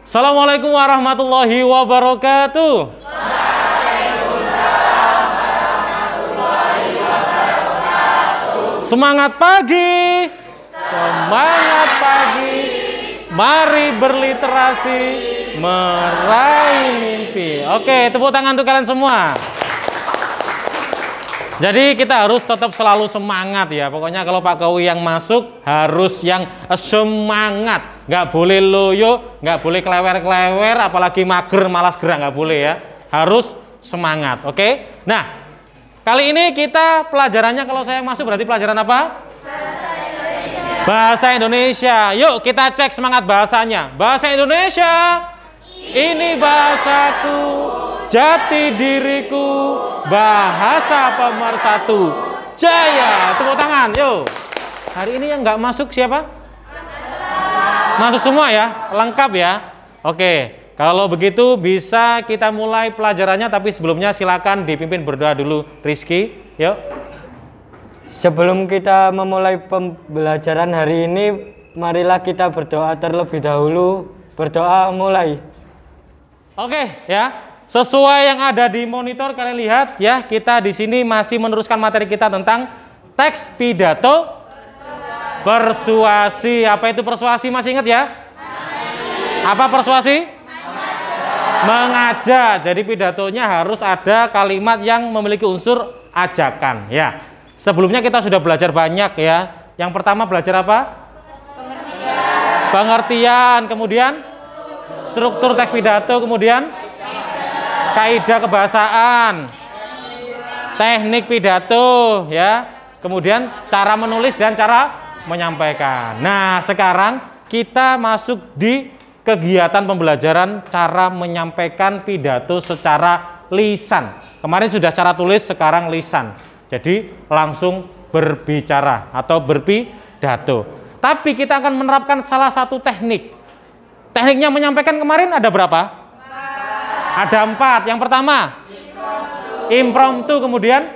Assalamualaikum warahmatullahi wabarakatuh. Semangat pagi. Semangat pagi. Mari berliterasi, meraih mimpi. Oke, tepuk tangan untuk kalian semua. Jadi kita harus tetap selalu semangat ya. Pokoknya kalau Pak Kowi yang masuk harus yang semangat. Nggak boleh loyo, nggak boleh klewer-klewer, apalagi mager, malas gerak, nggak boleh ya. Harus semangat, oke? Nah, kali ini kita pelajarannya kalau saya yang masuk berarti pelajaran apa? Bahasa Indonesia. Yuk kita cek semangat bahasanya. Bahasa Indonesia. Ini bahasaku, jati diriku, bahasa pemersatu. Jaya, tepuk tangan, yuk. Hari ini yang nggak masuk siapa? Masuk semua ya, lengkap ya. Oke, kalau begitu bisa kita mulai pelajarannya, tapi sebelumnya silakan dipimpin berdoa dulu, Rizky. Yuk. Sebelum kita memulai pembelajaran hari ini, marilah kita berdoa terlebih dahulu. Berdoa mulai. Oke ya, sesuai yang ada di monitor kalian lihat ya, kita di sini masih meneruskan materi kita tentang teks pidato persuasi. Apa itu persuasi, masih ingat ya? Apa persuasi? Mengajak. Jadi pidatonya harus ada kalimat yang memiliki unsur ajakan ya. Sebelumnya kita sudah belajar banyak ya. Yang pertama belajar apa? Pengertian, kemudian struktur teks pidato, kemudian kaidah kebahasaan, teknik pidato ya, kemudian cara menulis dan cara menyampaikan. Nah, sekarang kita masuk di kegiatan pembelajaran cara menyampaikan pidato secara lisan. Kemarin sudah cara tulis, sekarang lisan. Jadi langsung berbicara atau berpidato. Tapi kita akan menerapkan salah satu teknik. Tekniknya menyampaikan kemarin ada berapa? Ada 4. Yang pertama impromptu, kemudian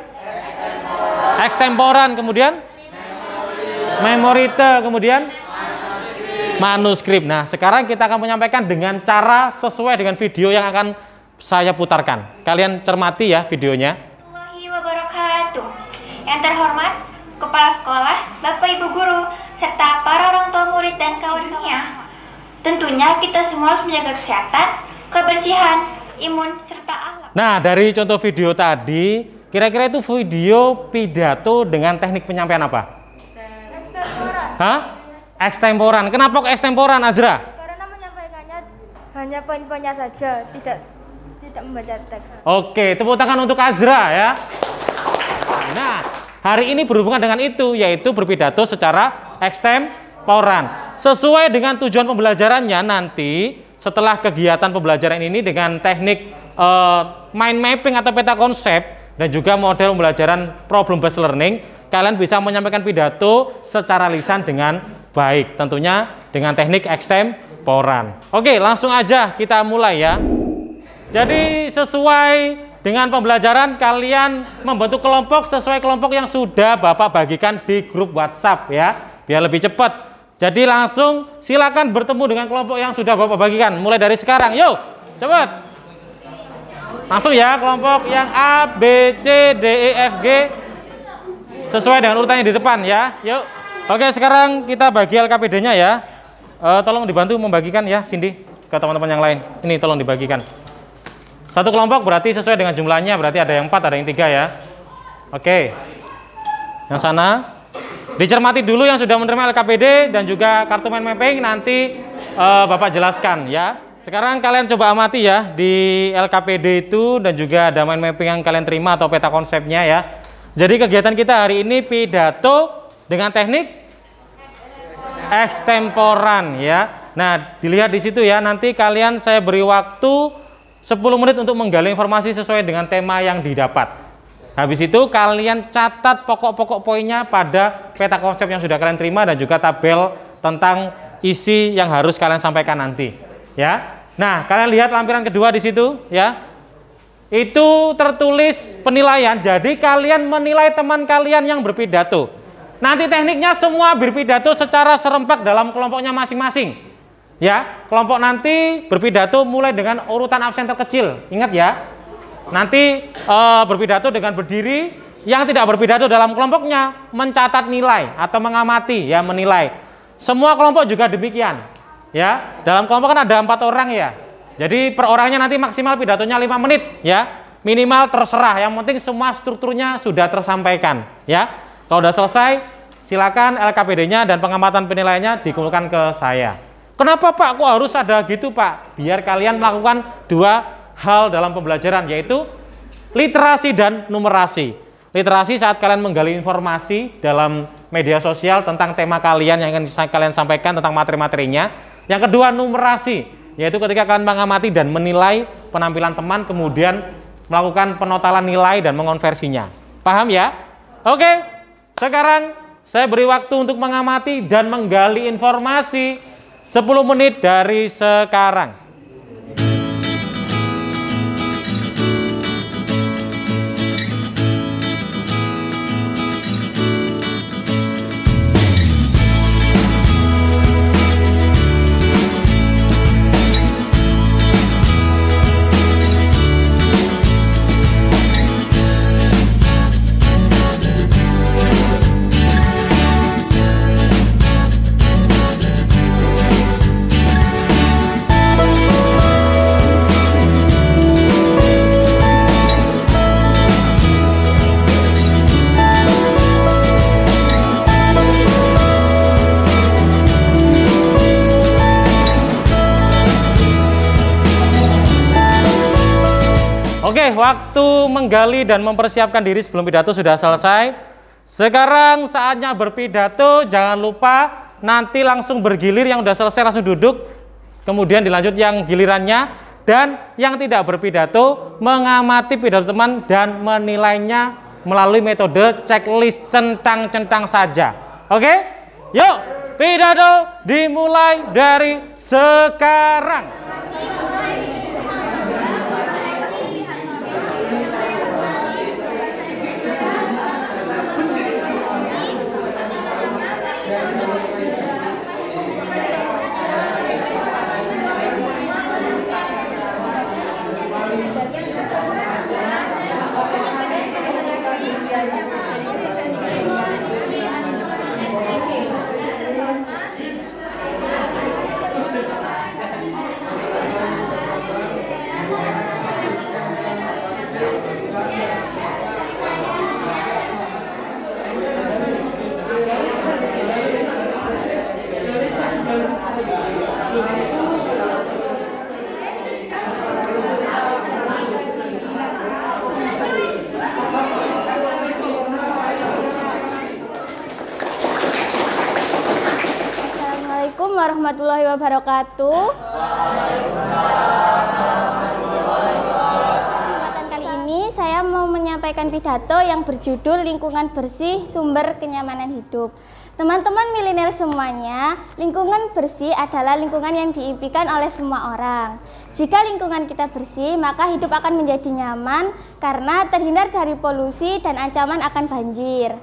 extemporan, kemudian memorite, kemudian manuskrip. Nah, sekarang kita akan menyampaikan dengan cara sesuai dengan video yang akan saya putarkan. Kalian cermati ya videonya. Warahmatullahi wabarakatuh. Yang terhormat Kepala Sekolah, Bapak Ibu Guru, serta para orang tua murid dan kawannya. Tentunya kita semua harus menjaga kesehatan, kebersihan, imun, serta alam. Nah, dari contoh video tadi, kira-kira itu video pidato dengan teknik penyampaian apa? Extemporan. Hah? Extemporan. Kenapa kok extemporan, Azra? Karena menyampaikannya hanya poin-poinnya saja, tidak membaca teks. Oke, tepuk tangan untuk Azra ya. Nah, hari ini berhubungan dengan itu, yaitu berpidato secara extemporan. Sesuai dengan tujuan pembelajarannya nanti, setelah kegiatan pembelajaran ini dengan teknik mind mapping atau peta konsep, dan juga model pembelajaran problem based learning, kalian bisa menyampaikan pidato secara lisan dengan baik, tentunya dengan teknik extemporan. Oke, langsung aja kita mulai ya. Jadi sesuai dengan pembelajaran, kalian membentuk kelompok sesuai kelompok yang sudah Bapak bagikan di grup WhatsApp ya, biar lebih cepat. Jadi langsung silakan bertemu dengan kelompok yang sudah Bapak bagikan. Mulai dari sekarang, yuk, cepat. Langsung ya, kelompok yang A, B, C, D, E, F, G. Sesuai dengan urutannya di depan ya, yuk. Oke, sekarang kita bagi LKPD-nya ya. Tolong dibantu membagikan ya, Cindy, ke teman-teman yang lain. Ini tolong dibagikan. Satu kelompok berarti sesuai dengan jumlahnya, berarti ada yang 4, ada yang 3 ya. Oke. Yang sana. Dicermati dulu yang sudah menerima LKPD dan juga kartu mind mapping, nanti Bapak jelaskan ya. Sekarang kalian coba amati ya di LKPD itu, dan juga ada mind mapping yang kalian terima atau peta konsepnya ya. Jadi kegiatan kita hari ini pidato dengan teknik extemporan ya. Nah, dilihat di situ ya, nanti kalian saya beri waktu 10 menit untuk menggali informasi sesuai dengan tema yang didapat. Habis itu kalian catat pokok-pokok poinnya pada peta konsep yang sudah kalian terima dan juga tabel tentang isi yang harus kalian sampaikan nanti, ya. Nah, kalian lihat lampiran kedua di situ, ya. Itu tertulis penilaian. Jadi kalian menilai teman kalian yang berpidato. Nanti tekniknya semua berpidato secara serempak dalam kelompoknya masing-masing. Ya, kelompok nanti berpidato mulai dengan urutan absen terkecil. Ingat ya. Nanti berpidato dengan berdiri, yang tidak berpidato dalam kelompoknya mencatat nilai atau mengamati ya, menilai. Semua kelompok juga demikian. Ya, dalam kelompok kan ada 4 orang ya. Jadi per orangnya nanti maksimal pidatonya 5 menit ya. Minimal terserah, yang penting semua strukturnya sudah tersampaikan ya. Kalau sudah selesai, silakan LKPD-nya dan pengamatan penilaiannya dikumpulkan ke saya. Kenapa Pak? Kok harus ada gitu Pak? Biar kalian melakukan 2 hal dalam pembelajaran, yaitu literasi dan numerasi. Literasi saat kalian menggali informasi dalam media sosial tentang tema kalian yang akan kalian sampaikan tentang materi-materinya. Yang kedua, numerasi, yaitu ketika kalian mengamati dan menilai penampilan teman, kemudian melakukan penotalan nilai dan mengonversinya. Paham ya? Oke, sekarang saya beri waktu untuk mengamati dan menggali informasi 10 menit dari sekarang. Oke, waktu menggali dan mempersiapkan diri sebelum pidato sudah selesai. Sekarang saatnya berpidato. Jangan lupa nanti langsung bergilir, yang sudah selesai langsung duduk. Kemudian dilanjut yang gilirannya. Dan yang tidak berpidato mengamati pidato teman dan menilainya melalui metode checklist centang-centang saja. Oke? Yuk, pidato dimulai dari sekarang. Assalamualaikum warahmatullahi wabarakatuh. Kesempatan kali ini saya mau menyampaikan pidato yang berjudul Lingkungan Bersih Sumber Kenyamanan Hidup. Teman-teman milenial semuanya, lingkungan bersih adalah lingkungan yang diimpikan oleh semua orang. Jika lingkungan kita bersih, maka hidup akan menjadi nyaman karena terhindar dari polusi dan ancaman akan banjir.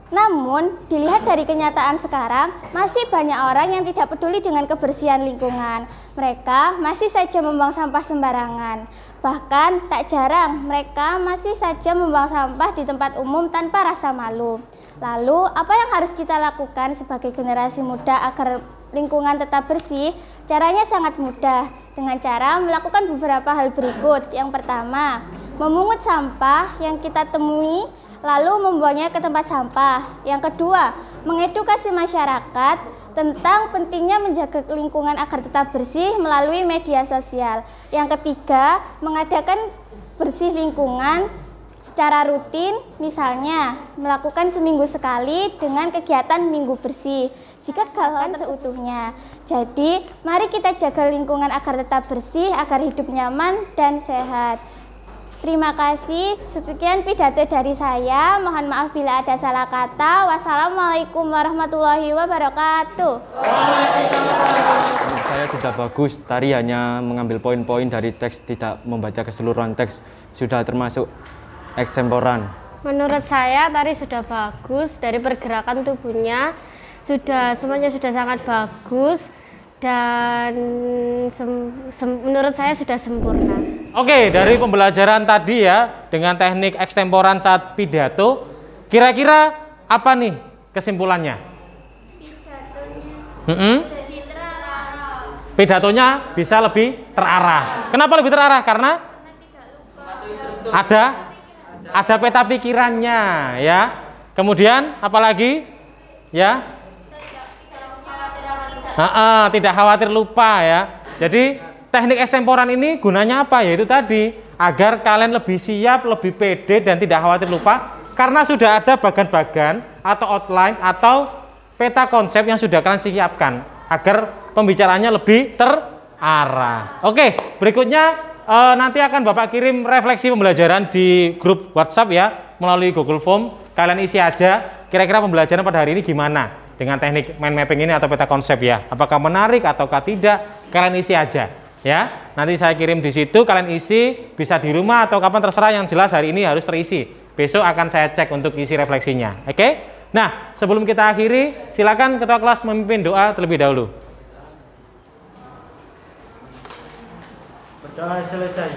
Namun, dilihat dari kenyataan sekarang, masih banyak orang yang tidak peduli dengan kebersihan lingkungan. Mereka masih saja membuang sampah sembarangan. Bahkan, tak jarang mereka masih saja membuang sampah di tempat umum tanpa rasa malu. Lalu, apa yang harus kita lakukan sebagai generasi muda agar lingkungan tetap bersih? Caranya sangat mudah, dengan cara melakukan beberapa hal berikut. Yang pertama, memungut sampah yang kita temui, lalu membuangnya ke tempat sampah. Yang kedua, mengedukasi masyarakat tentang pentingnya menjaga lingkungan agar tetap bersih melalui media sosial. Yang ketiga, mengadakan bersih lingkungan secara rutin, misalnya melakukan seminggu sekali dengan kegiatan minggu bersih jika kawasan seutuhnya. Jadi, mari kita jaga lingkungan agar tetap bersih, agar hidup nyaman dan sehat. Terima kasih. Sekian pidato dari saya. Mohon maaf bila ada salah kata. Wassalamualaikum warahmatullahi wabarakatuh. Saya sudah bagus, tari hanya mengambil poin-poin dari teks, tidak membaca keseluruhan teks, sudah termasuk eksemporan. Menurut saya tari sudah bagus, dari pergerakan tubuhnya semuanya sudah sangat bagus. dan menurut saya sudah sempurna. Oke, dari pembelajaran tadi ya dengan teknik ekstemporan saat pidato, kira-kira apa nih kesimpulannya? Pidatonya bisa lebih terarah. Kenapa lebih terarah? Karena ada peta pikirannya ya. Kemudian apalagi ya? Tidak khawatir lupa ya. Jadi teknik ekstemporan ini gunanya apa? Yaitu tadi agar kalian lebih siap, lebih pede dan tidak khawatir lupa karena sudah ada bagan-bagan atau outline atau peta konsep yang sudah kalian siapkan agar pembicaranya lebih terarah. Oke, berikutnya nanti akan Bapak kirim refleksi pembelajaran di grup WhatsApp ya melalui Google Form. Kalian isi aja kira-kira pembelajaran pada hari ini gimana dengan teknik mind mapping ini atau peta konsep ya. Apakah menarik ataukah tidak? Kalian isi aja ya. Nanti saya kirim di situ, kalian isi bisa di rumah atau kapan terserah, yang jelas hari ini harus terisi. Besok akan saya cek untuk isi refleksinya. Oke? Nah, sebelum kita akhiri, silakan ketua kelas memimpin doa terlebih dahulu. Berdoa selesai.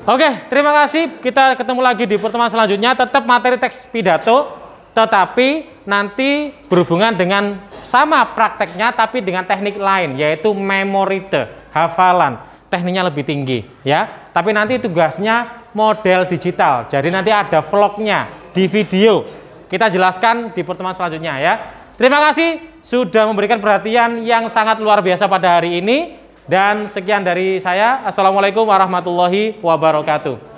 Oke, terima kasih. Kita ketemu lagi di pertemuan selanjutnya. Tetap materi teks pidato, tetapi nanti berhubungan dengan sama prakteknya, tapi dengan teknik lain, yaitu memorite, hafalan. Tekniknya lebih tinggi, ya. Tapi nanti tugasnya model digital. Jadi nanti ada vlognya di video. Kita jelaskan di pertemuan selanjutnya, ya. Terima kasih sudah memberikan perhatian yang sangat luar biasa pada hari ini. Dan sekian dari saya. Assalamualaikum warahmatullahi wabarakatuh.